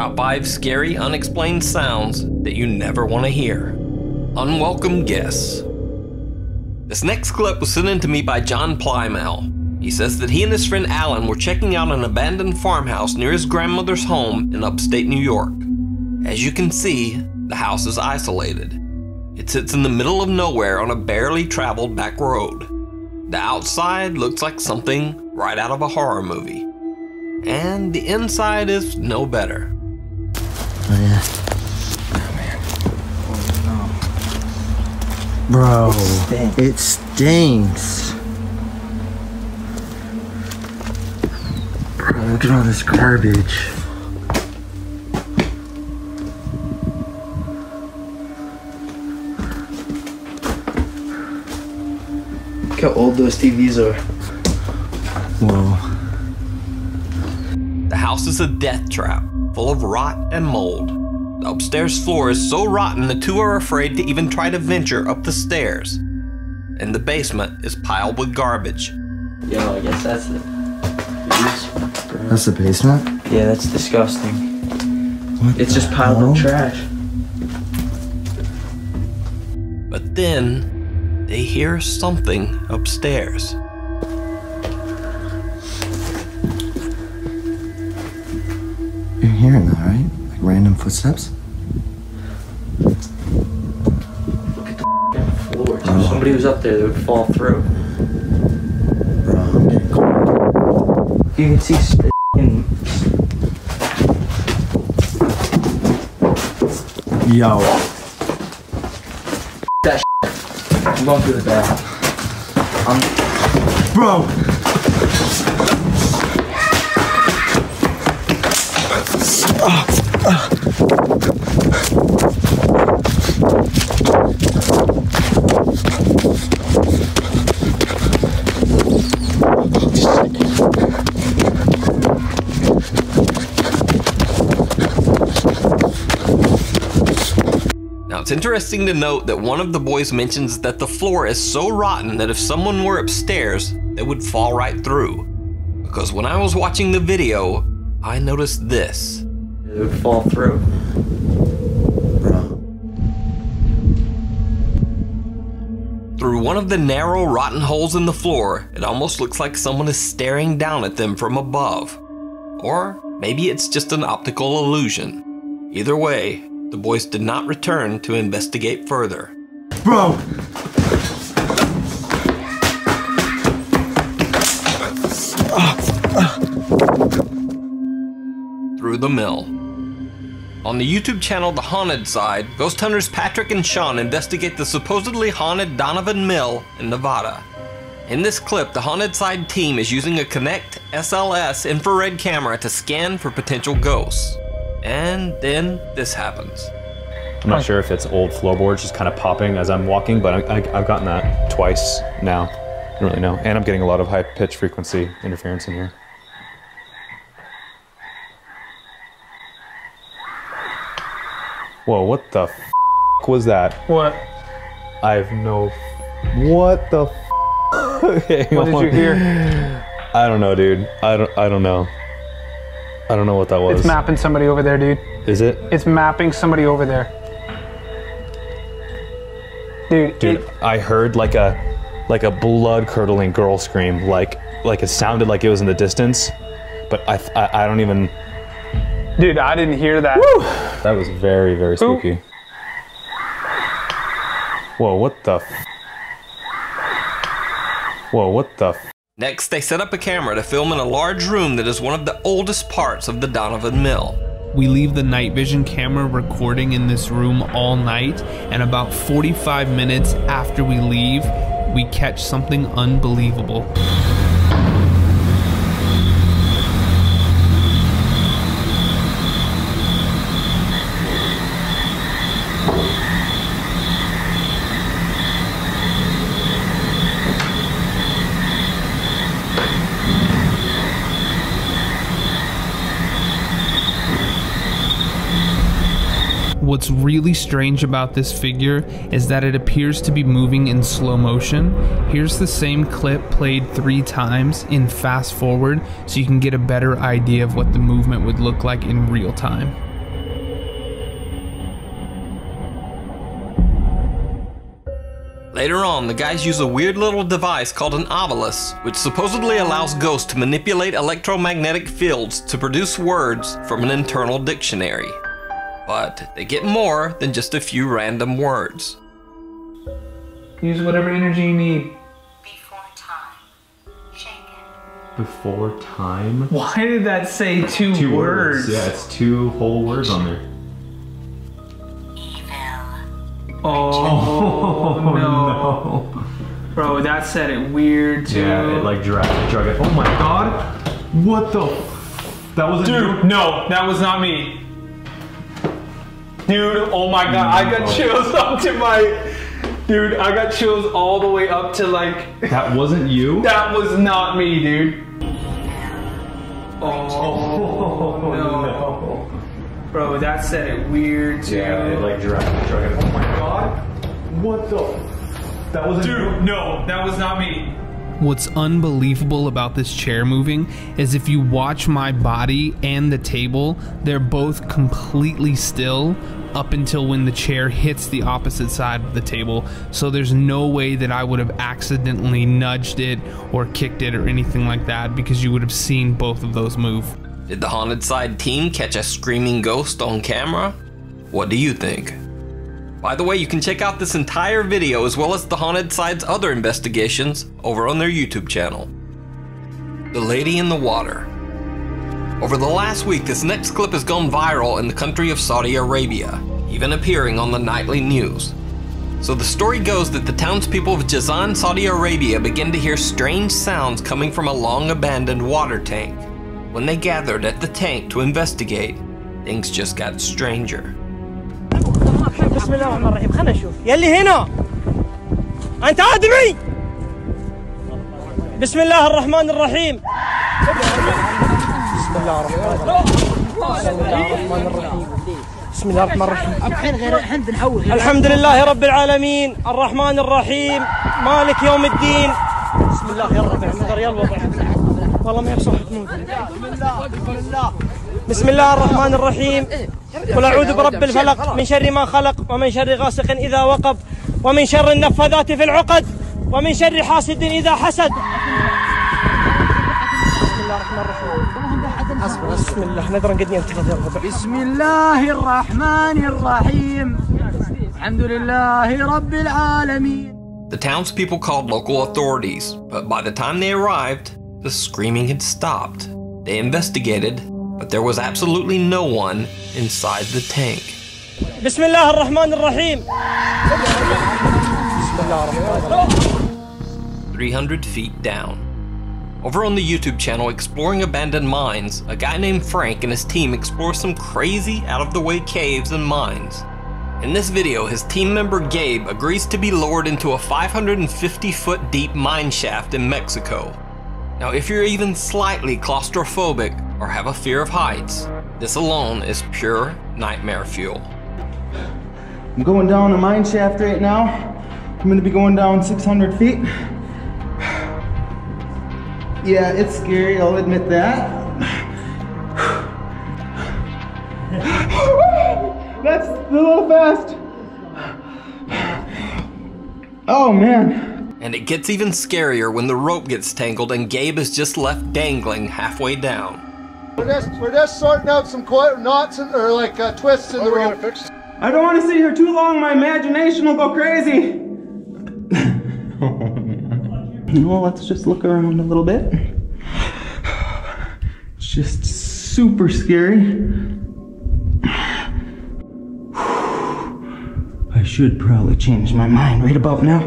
Top 5 scary, unexplained sounds that you never want to hear. Unwelcome Guests. This next clip was sent in to me by John Plymell. He says that he and his friend Alan were checking out an abandoned farmhouse near his grandmother's home in upstate New York. As you can see, the house is isolated. It sits in the middle of nowhere on a barely traveled back road. The outside looks like something right out of a horror movie. And the inside is no better. Oh yeah. Oh man. Oh no. Bro, it stinks. Bro, look at all this garbage. Look how old those TVs are. Whoa. The house is a death trap, full of rot and mold. The upstairs floor is so rotten the two are afraid to even try to venture up the stairs. And the basement is piled with garbage. Yo, I guess that's the basement. That's the basement? Yeah, that's disgusting. What it's just piled hell? with trash. But then, they hear something upstairs. You're hearing that, right? Like random footsteps? Look at the floor. So if somebody was up there, they would fall through. Bro, I'm getting cold. You can see Yo. that I'm going through the bath. Bro! Now it's interesting to note that one of the boys mentions that the floor is so rotten that if someone were upstairs, they would fall right through. Because when I was watching the video, I noticed this. They would fall through. Bro. Through one of the narrow, rotten holes in the floor, it almost looks like someone is staring down at them from above. Or maybe it's just an optical illusion. Either way, the boys did not return to investigate further. Bro! Through the mill. On the YouTube channel The Haunted Side, ghost hunters Patrick and Sean investigate the supposedly haunted Donovan Mill in Nevada. In this clip, the Haunted Side team is using a Kinect SLS infrared camera to scan for potential ghosts. And then this happens. I'm not sure if it's old floorboards just kind of popping as I'm walking, but I've gotten that twice now. I don't really know. And I'm getting a lot of high pitch frequency interference in here. Whoa, what the f was that? What? I have no... What the f okay, what did you hear? I don't know, dude. I don't know. I don't know what that was. It's mapping somebody over there, dude. Is it? It's mapping somebody over there. Dude, I heard like a blood-curdling girl scream, like it sounded like it was in the distance, but I don't even... Dude, I didn't hear that. Woo! That was very, very spooky. Whoa, what the f... Whoa, what the f... Next, they set up a camera to film in a large room that is one of the oldest parts of the Donovan Mill. We leave the night vision camera recording in this room all night, and about 45 minutes after we leave, we catch something unbelievable. What's really strange about this figure is that it appears to be moving in slow motion. Here's the same clip played 3 times in fast forward so you can get a better idea of what the movement would look like in real time. Later on, the guys use a weird little device called an obelisk, which supposedly allows ghosts to manipulate electromagnetic fields to produce words from an internal dictionary. But they get more than just a few random words. Use whatever energy you need. Before time. Shaken. Before time? Why did that say two words? Yeah, it's 2 whole words on there. Oh, no. Bro, that said it weird too. Yeah, it like drug it. Oh my god. What the that wasn't you? Dude, no, that was not me. Dude, oh my god, I got chills up to my... Dude, I got chills all the way up to like... That wasn't you? That was not me, dude. Oh, no. Bro, that said it weird too. Yeah, it like drug it. Oh my god. What the that wasn't you? Dude, no, that was not me. What's unbelievable about this chair moving is if you watch my body and the table, they're both completely still up until when the chair hits the opposite side of the table. So there's no way that I would have accidentally nudged it or kicked it or anything like that, because you would have seen both of those move. Did the Haunted Side team catch a screaming ghost on camera? What do you think? By the way, you can check out this entire video as well as the Haunted Side's other investigations over on their YouTube channel. The Lady in the Water. Over the last week, this next clip has gone viral in the country of Saudi Arabia, even appearing on the nightly news. So the story goes that the townspeople of Jazan, Saudi Arabia began to hear strange sounds coming from a long-abandoned water tank. When they gathered at the tank to investigate, things just got stranger. بسم الله الرحمن الرحيم. خلنا نشوف يلي هنا أنت آدمي. بسم الله الرحمن الرحيم. بسم الله الرحمن الرحيم. بسم الله الرحمن الرحيم. الحين غير الحين بنحول. الحمد لله رب العالمين الرحمن الرحيم مالك يوم الدين. بسم الله يلا نقدر يلا والله ما يبصح تموت. بسم الله الرحمن الرحيم. قل أعوذ برب الفلق من شر ما خلق ومن شر غاسق إذا وقب ومن شر النفاذات في العقد ومن شر حاسد إذا حسد. بسم الله الرحمن الرحيم. بسم الله ندرا قد ينتفض. بسم الله الرحمن الرحيم الحمد لله رب العالمين. The townspeople called local authorities, but by the time they arrived, the screaming had stopped. They investigated, but there was absolutely no one inside the tank. بسم الله الرحمن الرحيم. بسم الله الرحمن الرحيم. 300 feet down. Over on the YouTube channel Exploring Abandoned Mines, a guy named Frank and his team explore some crazy, out-of-the-way caves and mines. In this video, his team member Gabe agrees to be lowered into a 550-foot deep mine shaft in Mexico. Now, if you're even slightly claustrophobic or have a fear of heights, this alone is pure nightmare fuel. I'm going down a mine shaft right now. I'm gonna be going down 600 feet. Yeah, it's scary, I'll admit that. That's a little fast. Oh man. And it gets even scarier when the rope gets tangled and Gabe is just left dangling halfway down. We're just sorting out some knots or like twists in the rope. I don't want to sit here too long, my imagination will go crazy. Well, let's just look around a little bit. It's just super scary. I should probably change my mind right about now.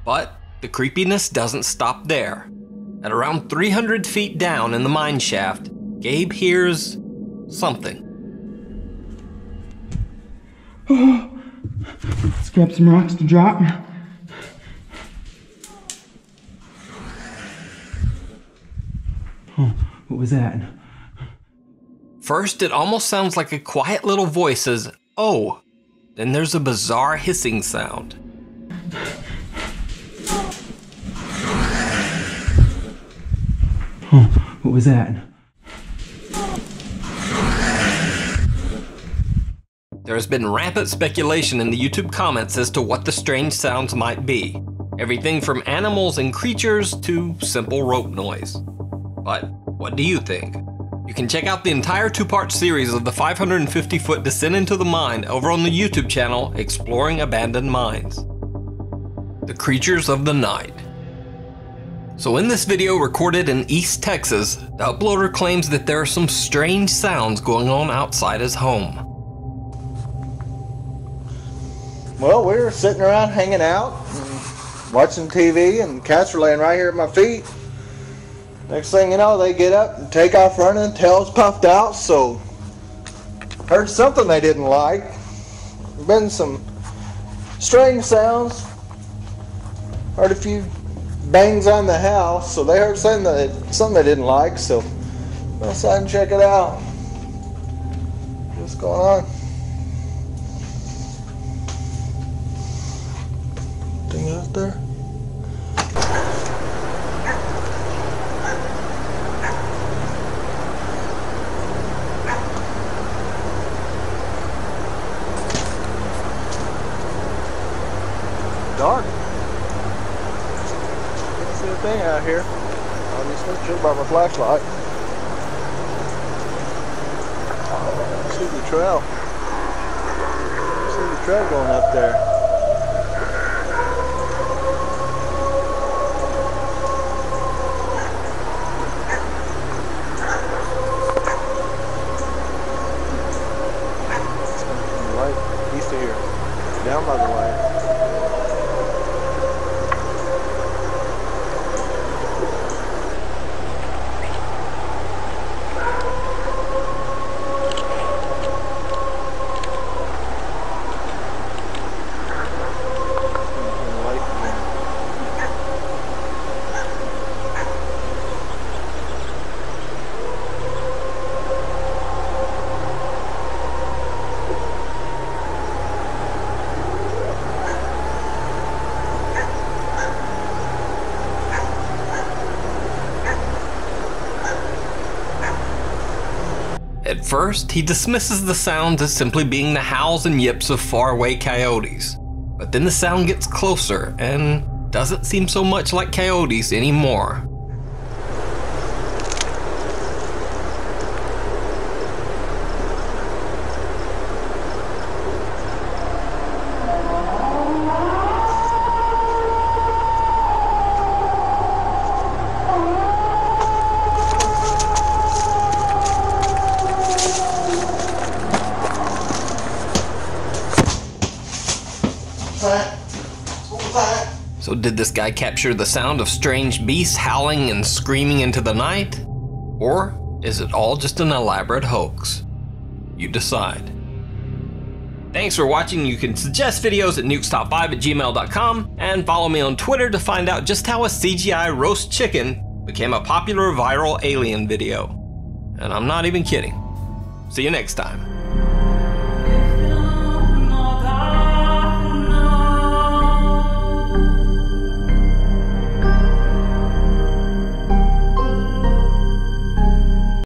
But the creepiness doesn't stop there. At around 300 feet down in the mine shaft, Gabe hears something. Let's grab some rocks to drop. Oh, what was that? First, it almost sounds like a quiet little voice says, "Oh." Then there's a bizarre hissing sound. Oh, what was that? There has been rampant speculation in the YouTube comments as to what the strange sounds might be. Everything from animals and creatures to simple rope noise. But what do you think? You can check out the entire 2-part series of the 550-foot descent into the mind over on the YouTube channel Exploring Abandoned Mines. The Creatures of the Night. So in this video recorded in East Texas, the uploader claims that there are some strange sounds going on outside his home. Well, we were sitting around hanging out, and watching TV, and cats were laying right here at my feet. Next thing you know, they get up and take off running, tails puffed out, so heard something they didn't like. Been some strange sounds. Heard a few bangs on the house, so they heard something they didn't like, so went outside and check it out. What's going on? Anything out there? Dark. See a thing out here. Obviously, should by my flashlight. See the trail. See the trail going up there. It's coming from the light east of here, down by the light. At first, he dismisses the sounds as simply being the howls and yips of faraway coyotes. But then the sound gets closer and doesn't seem so much like coyotes anymore. So did this guy capture the sound of strange beasts howling and screaming into the night? Or is it all just an elaborate hoax? You decide. Thanks for watching. You can suggest videos at nukestop5@gmail.com and follow me on Twitter to find out just how a CGI roast chicken became a popular viral alien video. And I'm not even kidding. See you next time.